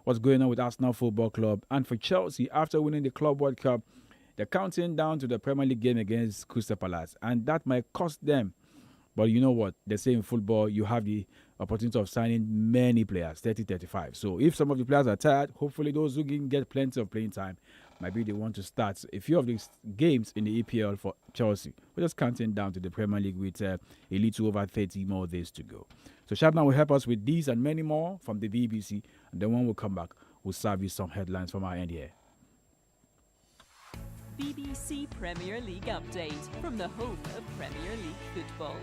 what's going on with Arsenal Football Club. And for Chelsea, after winning the Club World Cup, they're counting down to the Premier League game against Crystal Palace. And that might cost them. But you know what? They say in football, you have the opportunity of signing many players, 30, 35. So if some of the players are tired, hopefully those who can get plenty of playing time, maybe they want to start a few of these games in the EPL for Chelsea. We're just counting down to the Premier League with a little over 30 more days to go. So Shabna will help us with these and many more from the BBC. And then when we come back, we'll serve you some headlines from our end here. BBC Premier League update from the home of Premier League football.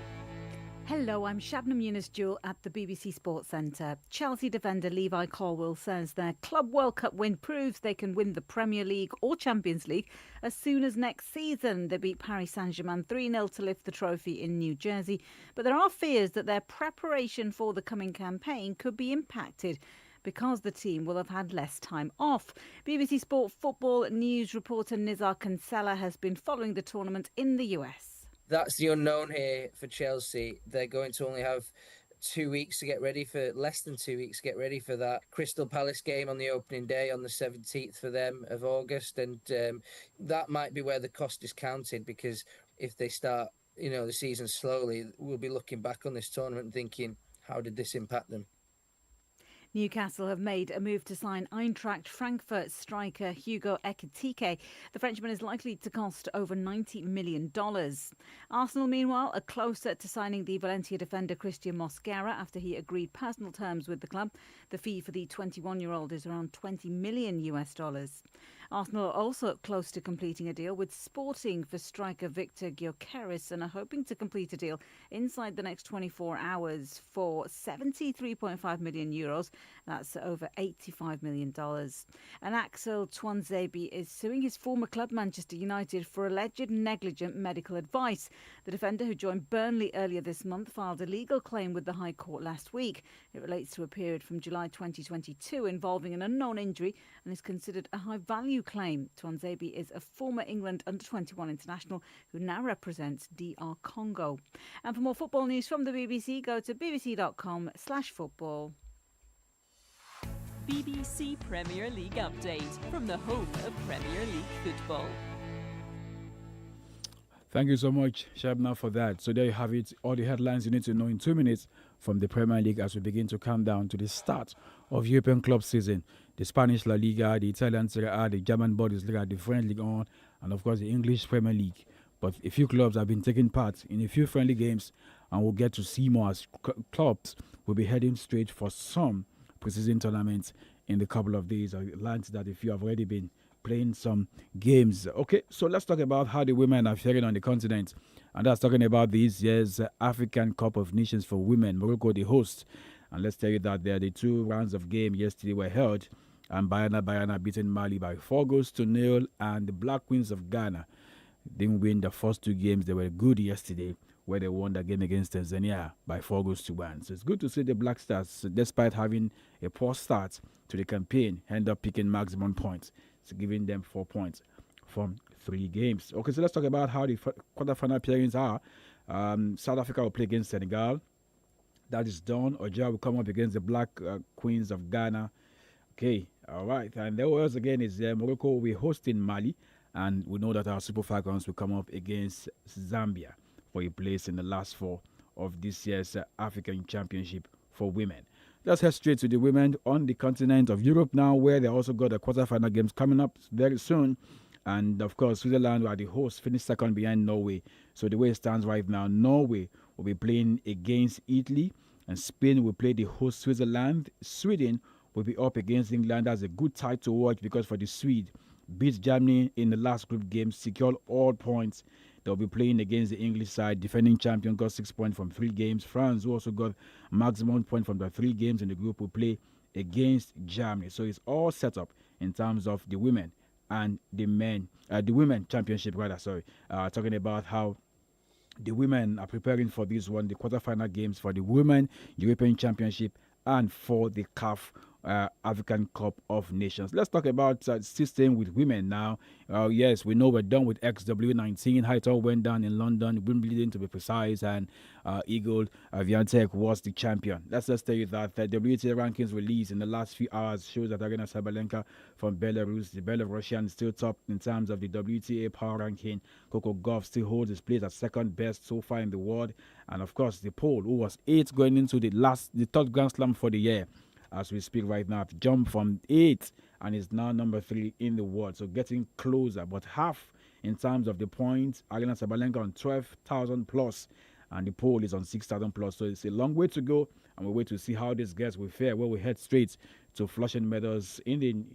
Hello, I'm Shabnam Yunus-Jewell at the BBC Sports Centre. Chelsea defender Levi Colwill says their Club World Cup win proves they can win the Premier League or Champions League as soon as next season. They beat Paris Saint-Germain 3-0 to lift the trophy in New Jersey. But there are fears that their preparation for the coming campaign could be impacted because the team will have had less time off. BBC Sport football news reporter Nizar Kinsella has been following the tournament in the US. That's the unknown here for Chelsea. They're going to only have 2 weeks to get ready for, less than 2 weeks to get ready for that Crystal Palace game on the opening day on the 17th for them of August. And that might be where the cost is counted, because if they start, the season slowly, we'll be looking back on this tournament and thinking, how did this impact them? Newcastle have made a move to sign Eintracht Frankfurt striker Hugo Ekitike. The Frenchman is likely to cost over $90 million. Arsenal, meanwhile, are closer to signing the Valencia defender Christian Mosquera after he agreed personal terms with the club. The fee for the 21-year-old is around $20 million US. Arsenal are also close to completing a deal with Sporting for striker Victor Gyökeres and are hoping to complete a deal inside the next 24 hours for €73.5 million. That's over $85 million. And Axel Tuanzebe is suing his former club Manchester United for alleged negligent medical advice. The defender, who joined Burnley earlier this month, filed a legal claim with the High Court last week. It relates to a period from July 2022 involving an unknown injury and is considered a high-value claim. Tuanzebe is a former England under-21 international who now represents DR Congo. And for more football news from the BBC, go to bbc.com/football. BBC Premier League update from the home of Premier League football. Thank you so much, Shabna, for that. So there you have it, all the headlines you need to know in 2 minutes from the Premier League as we begin to count down to the start of European club season. The Spanish La Liga, the Italian Serie A, the German Bundesliga, the French Ligue 1, and of course the English Premier League. But a few clubs have been taking part in a few friendly games, and we'll get to see more as clubs will be heading straight for some preseason tournaments in a couple of days. I learned that if you have already been playing some games. Okay, so let's talk about how the women are faring on the continent. And that's talking about this year's African Cup of Nations for Women. Morocco, the host. And let's tell you that the 2 rounds of game yesterday were held. And Bayana beaten Mali by 4-0. And the Black Queens of Ghana didn't win the first 2 games. They were good yesterday, where they won the game against Tanzania by 4-1. So it's good to see the Black Stars, despite having a poor start to the campaign, end up picking maximum points. It's giving them 4 points from 3 games. Okay, so let's talk about how the quarterfinal pairings are. South Africa will play against Senegal. That is done. Algeria will come up against the Black Queens of Ghana. Okay, all right. And there was again is Morocco will be hosting Mali. And we know that our Super Falcons will come up against Zambia for a place in the last 4 of this year's African Championship for women. Let's head straight to the women on the continent of Europe now, where they also got the quarterfinal games coming up very soon. And of course, Switzerland are the hosts, finished second behind Norway. So the way it stands right now, Norway will be playing against Italy, and Spain will play the host Switzerland. Sweden will be up against England. That's a good tie to watch, because for the Swede, beat Germany in the last group game, secured all points. They'll be playing against the English side. Defending champion got 6 points from 3 games. France, who also got maximum point from the 3 games in the group, will play against Germany. So it's all set up in terms of the women and the men, the women championship rather. Talking about how the women are preparing for this one, the quarterfinal games for the Women European Championship and for the CAF African Cup of Nations. Let's talk about system with women now. Yes, we know we're done with XW19. How it all went down in London, Wimbledon to be precise, and 𝐒𝐈𝐒 was the champion. Let's just tell you that the WTA rankings released in the last few hours shows that Aryna Sabalenka from Belarus, the Belarusian, still top in terms of the WTA power ranking. Coco Gauff still holds his place as second best so far in the world. And of course, the Pole, who was 8th going into the third Grand Slam for the year, as we speak right now, jumped from 8th and is now number 3 in the world. So getting closer, but half in terms of the points. Aryna Sabalenka on 12,000 plus, and the Pole is on 6,000 plus. So it's a long way to go, and we wait to see how this gets will fare. Where we head straight to Flushing Meadows in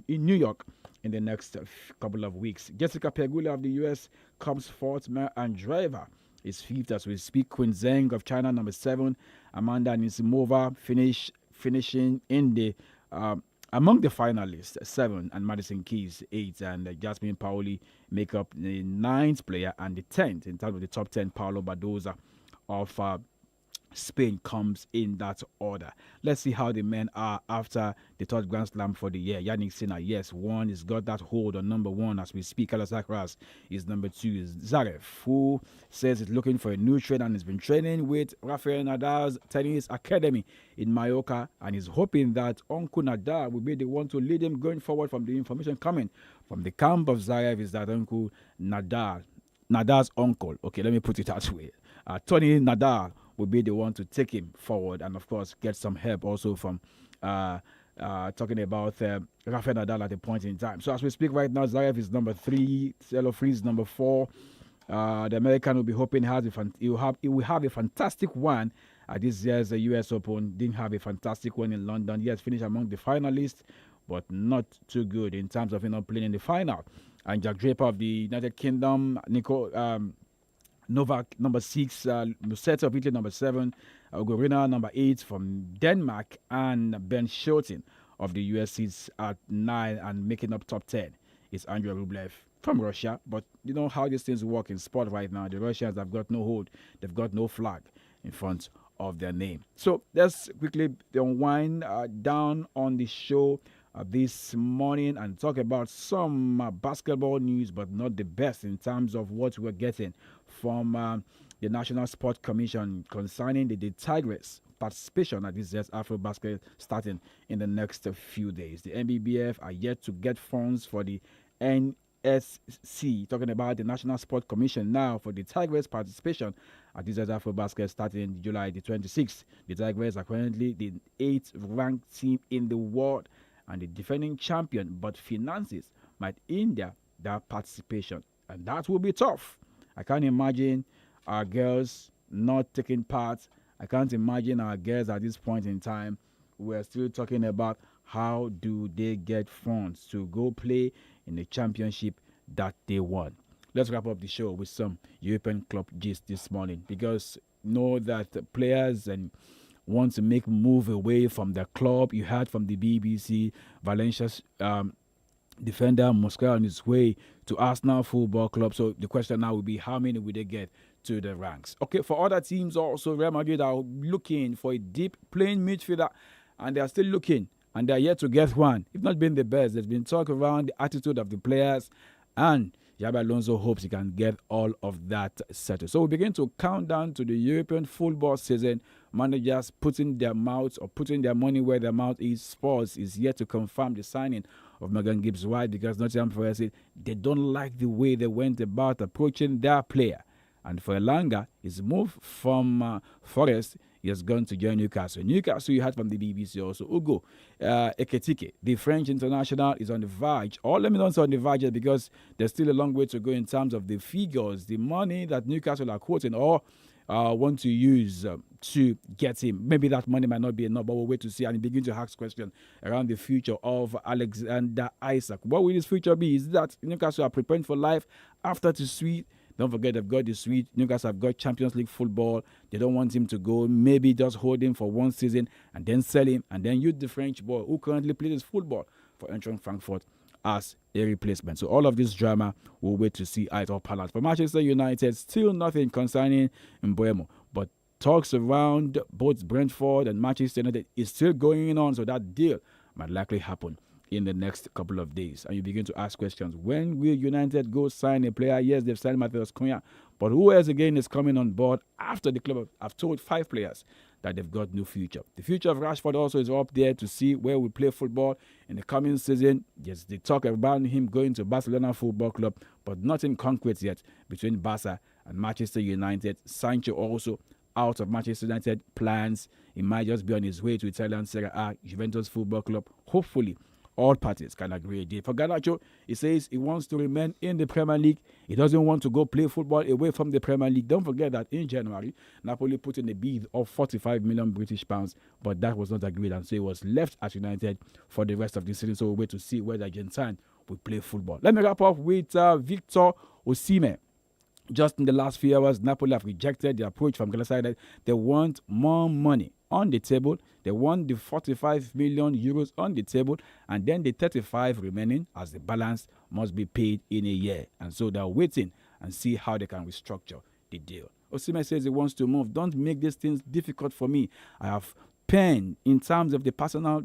New York in the next couple of weeks. Jessica Pegula of the US comes fourth, and driver is fifth as we speak. Qin Zheng of China number 7. Amanda Anisimova finishing in the among the finalists 7, and Madison Keys 8, and Jasmine Paoli make up the 9th player, and the 10th in terms of the top 10. Paulo Badoza of Spain comes in that order. Let's see how the men are after the third Grand Slam for the year. Yannick Sinner, yes, one. He's got that hold on number 1 as we speak. Carlos Alcaraz is number 2. Zverev, who says he's looking for a new trainer and has been training with Rafael Nadal's tennis academy in Mallorca, and is hoping that Uncle Nadal will be the one to lead him going forward. From the information coming from the camp of Zverev is that Uncle Nadal's uncle, okay, let me put it that way, Tony Nadal will be the one to take him forward, and of course get some help also from talking about Rafael Nadal at a point in time. So as we speak right now, Zverev is number 3, Taylor Fritz is number 4. The American will be hoping he will have a fantastic one at this year's US Open. Didn't have a fantastic one in London. Yes, finished among the finalists, but not too good in terms of playing in the final. And Jack Draper of the United Kingdom, Novak number 6, Musetta of Italy number 7, Gorina number 8 from Denmark, and Ben Shelton of the US is at 9, and making up top 10 is Andrei Rublev from Russia. But you know how these things work in sport right now. The Russians have got no hold, they've got no flag in front of their name. So let's quickly wind down on the show this morning and talk about some basketball news, but not the best in terms of what we're getting from the National Sports Commission concerning the Tigers' participation at this year's AfroBasket starting in the next few days. The NBBF are yet to get funds for the NSC, talking about the National Sports Commission now, for the Tigers' participation at this year's AfroBasket starting July the 26th. The Tigers are currently the 8th ranked team in the world and the defending champion, but finances might hinder their participation, and that will be tough. I can't imagine our girls not taking part. I can't imagine our girls at this point in time. We're still talking about how do they get funds to go play in the championship that they won. Let's wrap up the show with some European club gist this morning, because know that the players and want to make move away from the club. You heard from the BBC, Valencia's defender Mosquera on his way to Arsenal Football Club. So the question now will be, how many will they get to the ranks? Okay, for other teams also, Real Madrid are looking for a deep playing midfielder, and they are still looking, and they are yet to get one. If not been the best, there's been talk around the attitude of the players, and Xabi Alonso hopes he can get all of that settled. So we begin to count down to the European football season. Managers putting their mouths or putting their money where their mouth is. Spurs is yet to confirm the signing of Morgan Gibbs-White, because Nottingham Forest, they don't like the way they went about approaching their player. And for Elanga, his move from Forest, he has gone to join Newcastle. Newcastle, you heard from the BBC also. 𝐒𝐿, the French international, is on the verge. Or let me not say on the verge yet, because there's still a long way to go in terms of the figures, the money that Newcastle are quoting or want to use to get him. Maybe that money might not be enough, but we'll wait to see and begin to ask questions around the future of Alexander Isak. What will his future be? Is that Newcastle are preparing for life after the suite? Don't forget, they've got the suite. Newcastle have got Champions League football. They don't want him to go. Maybe just hold him for one season and then sell him, and then use the French boy who currently plays football for Eintracht Frankfurt as a replacement. So all of this drama, we'll wait to see how it all pan out. For Manchester United, still nothing concerning Mbeumo, but talks around both Brentford and Manchester United is still going on, so that deal might likely happen in the next couple of days. And you begin to ask questions. When will United go sign a player? Yes, they've signed Matheus Cunha, but who else again is coming on board after the club have told 5 players that they've got no future? The future of Rashford also is up there to see where we play football in the coming season. Yes, they talk about him going to Barcelona Football Club, but nothing concrete yet between Barca and Manchester United. Sancho also out of Manchester United plans. He might just be on his way to Italian Serie A, Juventus Football Club. Hopefully, all parties can agree a deal. For Garnacho, he says he wants to remain in the Premier League. He doesn't want to go play football away from the Premier League. Don't forget that in January, Napoli put in a bid of 45 million British pounds, but that was not agreed, and so he was left at United for the rest of the season. So we'll wait to see where the Argentine will play football. Let me wrap up with Victor Osimhen. Just in the last few hours, Napoli have rejected the approach from Galatasaray. They want more money on the table. They want the 45 million euros on the table, and then the 35 remaining as the balance must be paid in a year. And so they're waiting and see how they can restructure the deal. Osimhen says he wants to move. Don't make these things difficult for me. I have pen in terms of the personal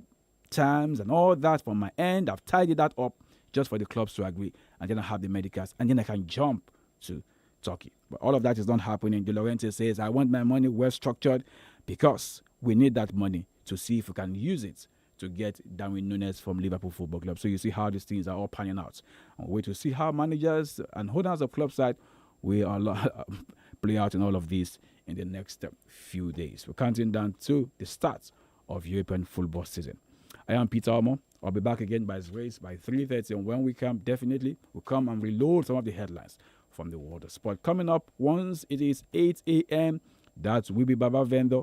terms and all that from my end. I've tidied that up just for the clubs to agree, and then I have the medicals, and then I can jump to Turkey. But all of that is not happening. De Laurentiis says, I want my money well structured because we need that money to see if we can use it to get Darwin Núñez from Liverpool Football Club. So you see how these things are all panning out. And wait to see how managers and owners of club side will play out in all of this in the next few days. We're counting down to the start of European football season. I am Peter Omo. I'll be back again by 3:30, and when we come, definitely we'll come and reload some of the headlines from the world of sport. Coming up, once it is 8 a.m., that will be Baba Vendo